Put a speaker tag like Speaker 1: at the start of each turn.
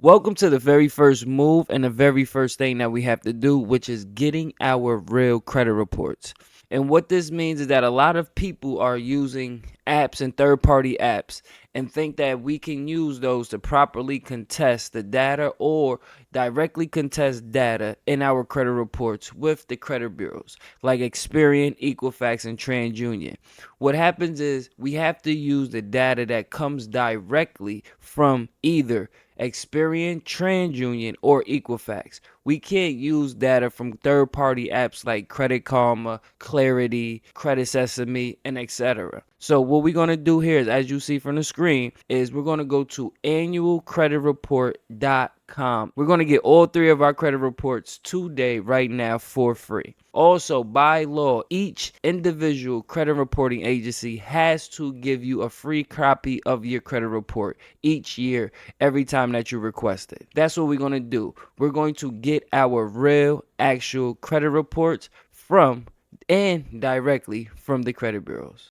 Speaker 1: Welcome to the very first move and the very first thing that we have to do, which is getting our real credit reports. And what this means is that a lot of people are using apps and third-party apps and think that we can use those to properly contest the data or directly contest data in our credit reports with the credit bureaus like Experian, Equifax, and TransUnion. What happens is we have to use the data that comes directly from either Experian, TransUnion, or Equifax. We can't use data from third-party apps like Credit Karma, Clarity, Credit Sesame, and etc. So what we're going to do here is, as you see from the screen, is we're going to go to annualcreditreport.com. We're going to get all three of our credit reports today, right now, for free. Also, by law, each individual credit reporting agency has to give you a free copy of your credit report each year, every time that you request it. That's what we're going to do. We're going to get our real, actual credit reports from and directly from the credit bureaus.